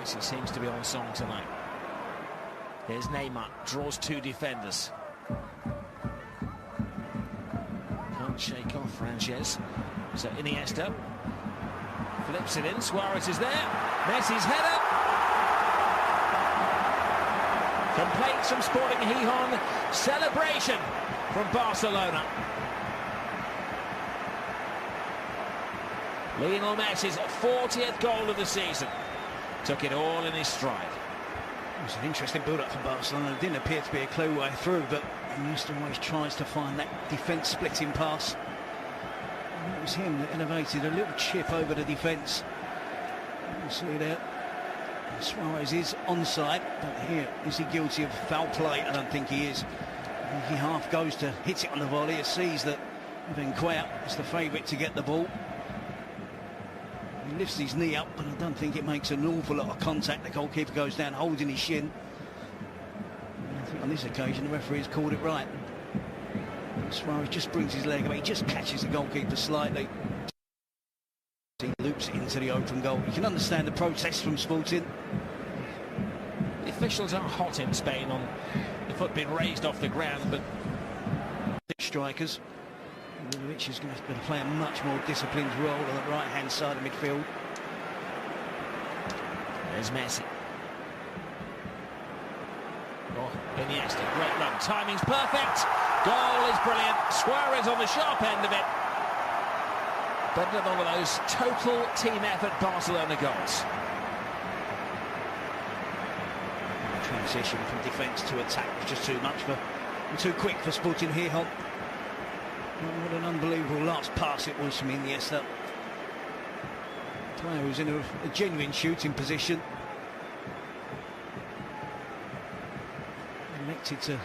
Messi seems to be on song tonight. Here's Neymar, draws two defenders. Can't shake off Frances. So Iniesta flips it in. Suarez is there. Messi's header. Complaints from Sporting Gijón. Celebration from Barcelona. Lionel Messi's 40th goal of the season. Took it all in his stride. It was an interesting build-up for Barcelona. It didn't appear to be a clear way through, but Iniesta always tries to find that defence-splitting pass. And it was him that innovated a little chip over the defence. You see there, Suarez is onside, but here, is he guilty of foul play? I don't think he is. He half goes to hit it on the volley. It sees that Benquea is the favourite to get the ball. He lifts his knee up, but I don't think it makes an awful lot of contact. The goalkeeper goes down holding his shin. I think on this occasion the referee's called it right. Suarez just brings his leg up, he just catches the goalkeeper slightly. He loops it into the open goal. You can understand the protest from Sporting. The officials are hot in Spain on the foot being raised off the ground, but strikers. Which is going to play a much more disciplined role on the right-hand side of midfield. There's Messi. Oh, Iniesta, great run. Timing's perfect. Goal is brilliant. Suarez on the sharp end of it. But another one of those total team effort Barcelona goals. The transition from defence to attack was just too much too quick for Sporting Gijón. What an unbelievable last pass it was from Iniesta. Player who's in a genuine shooting position. Elected to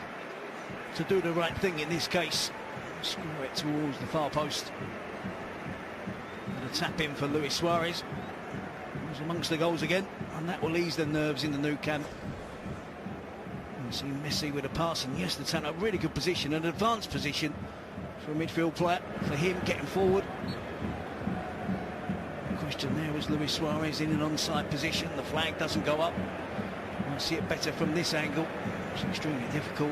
do the right thing in this case. Score it towards the far post. And a tap in for Luis Suarez. He's amongst the goals again, and that will ease the nerves in the new camp. You see Messi with a pass, and yes, the turn a really good position, an advanced position for a midfield player, for him getting forward. The question there was Luis Suarez in an onside position. The flag doesn't go up. I see it better from this angle. It's extremely difficult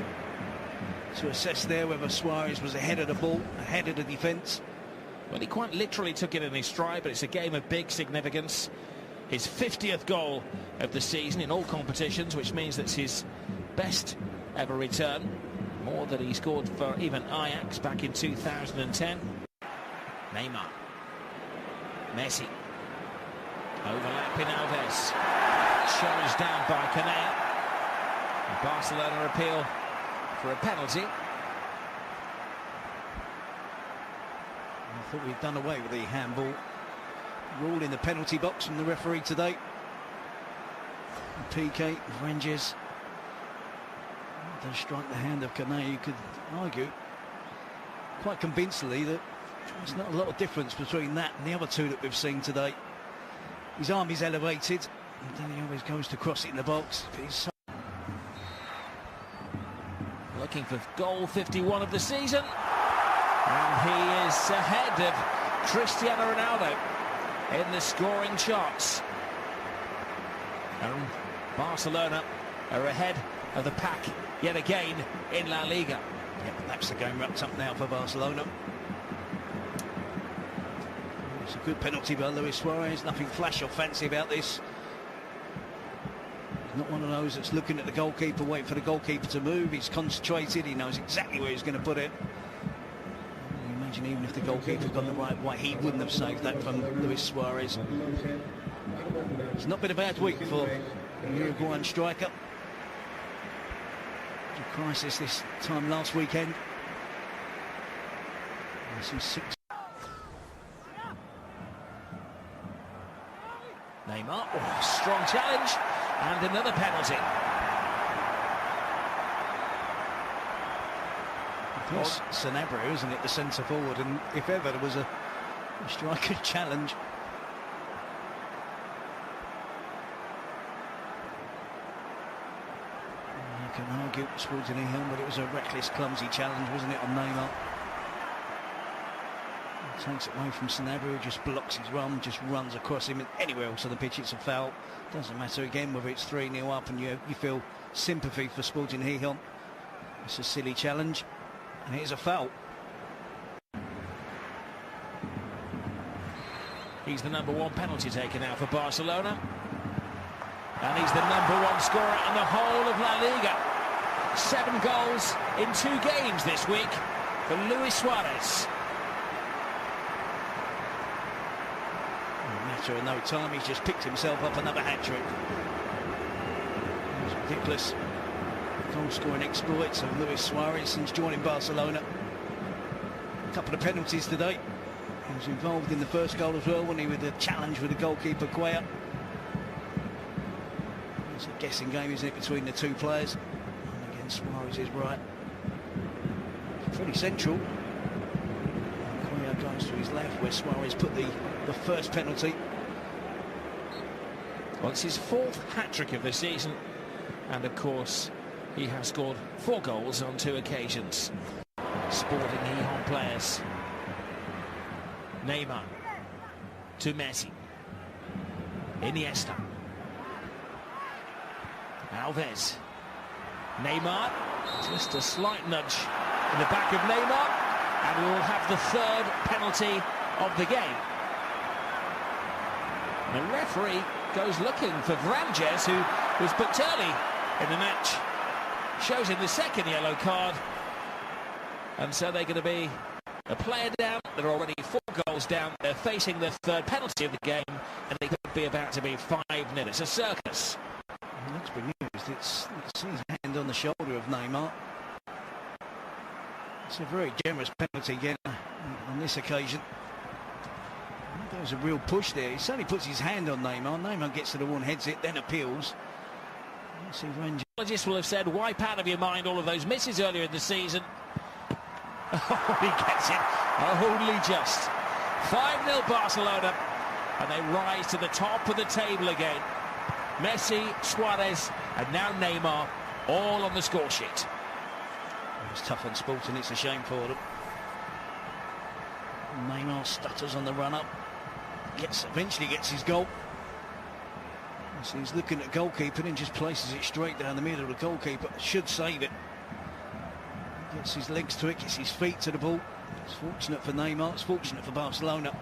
to assess there whether Suarez was ahead of the ball, ahead of the defence. Well, he quite literally took it in his stride, but it's a game of big significance. His 50th goal of the season in all competitions, which means that's his best ever return. More than he scored for even Ajax back in 2010. Neymar. Messi. Overlapping Alves. Challenged down by Canea. Barcelona appeal for a penalty. I thought we'd done away with the handball rule in the penalty box from the referee today. PK, Frances does strike the hand of Canea. You could argue quite convincingly that there's not a lot of difference between that and the other two that we've seen today. His arm is elevated, and then he always goes to cross it in the box. Looking for goal 51 of the season, and he is ahead of Cristiano Ronaldo in the scoring charts. And Barcelona are ahead of the pack yet again in La Liga. Yep, that's the game wrapped up now for Barcelona. It's a good penalty by Luis Suarez. Nothing flash or fancy about this. He's not one of those that's looking at the goalkeeper, waiting for the goalkeeper to move. He's concentrated. He knows exactly where he's going to put it. You imagine even if the goalkeeper got the right way, he wouldn't have saved that from Luis Suarez. It's not been a bad week for the Uruguayan striker. A crisis this time last weekend. Neymar, strong challenge, and another penalty. It's Sanabria, isn't it, the centre forward, and if ever there was a striker challenge. You can argue Sporting Gijón, but it was a reckless, clumsy challenge, wasn't it, on Neymar? Takes it away from Sanabria, who just blocks his run, just runs across him. Anywhere else on the pitch, it's a foul. Doesn't matter again whether it's 3-0 up and you feel sympathy for Sporting Gijón. It's a silly challenge, and it is a foul. He's the #1 penalty taker now for Barcelona. And he's the #1 scorer in the whole of La Liga. 7 goals in 2 games this week for Luis Suarez. Matter of no time, he's just picked himself up another hat-trick. It's ridiculous. Goal-scoring exploits of Luis Suarez since joining Barcelona. A couple of penalties today. He was involved in the first goal as well when he with the challenge with the goalkeeper Cuellar. It's a guessing game, isn't it, between the two players? And again, Suarez is right. Pretty central. Cuellar goes to his left where Suarez put the first penalty. Well, it's his 4th hat-trick of the season, and of course he has scored 4 goals on 2 occasions. Sporting Gijón players. Neymar to Messi. Iniesta. Alves. Neymar. Just a slight nudge in the back of Neymar, and we will have the 3rd penalty of the game. The referee goes looking for Vranjes, who was booked early in the match. Shows him the 2nd yellow card. And so they're going to be a player down. They're already 4 goals down. They're facing their 3rd penalty of the game, and it could be about to be 5-0. It's a circus. Well, that's been used. It's his hand on the shoulder of Neymar. It's a very generous penalty again on this occasion. There was a real push there. He suddenly puts his hand on Neymar. Neymar gets to the one, heads it, then appeals. Let's see Vranjes. Apologists will have said, wipe out of your mind all of those misses earlier in the season. Oh, he gets it only just. 5-0 Barcelona, and they rise to the top of the table again. Messi, Suarez, and now Neymar, all on the score sheet. It's tough on Sporting, it's a shame for them. Neymar stutters on the run-up. Eventually gets his goal. So he's looking at goalkeeper and just places it straight down the middle. The goalkeeper should save it. Gets his legs to it, gets his feet to the ball. It's fortunate for Neymar, it's fortunate for Barcelona.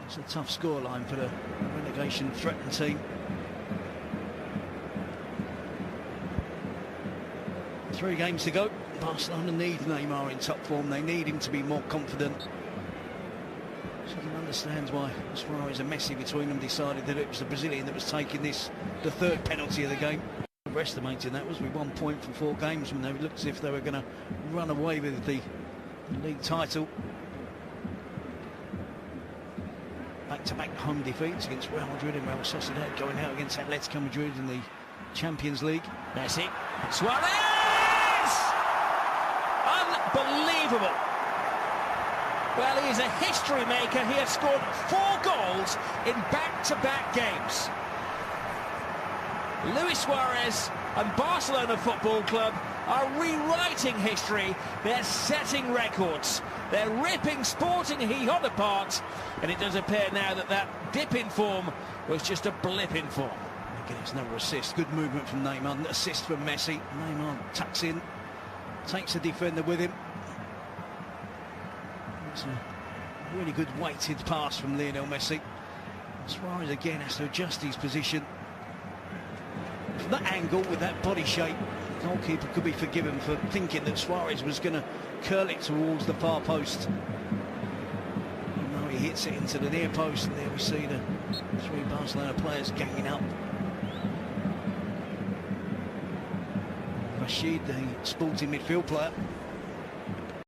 It's a tough scoreline for the relegation-threatened team. 3 games to go. Barcelona need Neymar in top form. They need him to be more confident. So you can understand why Suarez and Messi between them decided that it was the Brazilian that was taking this, the 3rd penalty of the game. Estimating that was with 1 point from 4 games when they looked as if they were going to run away with the league title. Back-to-back home defeats against Real Madrid and Real Sociedad, going out against Atletico Madrid in the Champions League. Messi. Suarez! Unbelievable! Well, he is a history maker. He has scored 4 goals in back-to-back games. Luis Suarez and Barcelona Football Club are rewriting history. They're setting records. They're ripping Sporting Gijón apart. And it does appear now that that dip in form was just a blip in form. Again, it's another assist. Good movement from Neymar. Assist from Messi. Neymar tucks in. Takes the defender with him. It's a really good weighted pass from Lionel Messi. Suarez again has to adjust his position. From that angle, with that body shape, the goalkeeper could be forgiven for thinking that Suarez was going to curl it towards the far post. No, he hits it into the near post, and there we see the 3 Barcelona players ganging up. Rashid, the Sporting midfield player,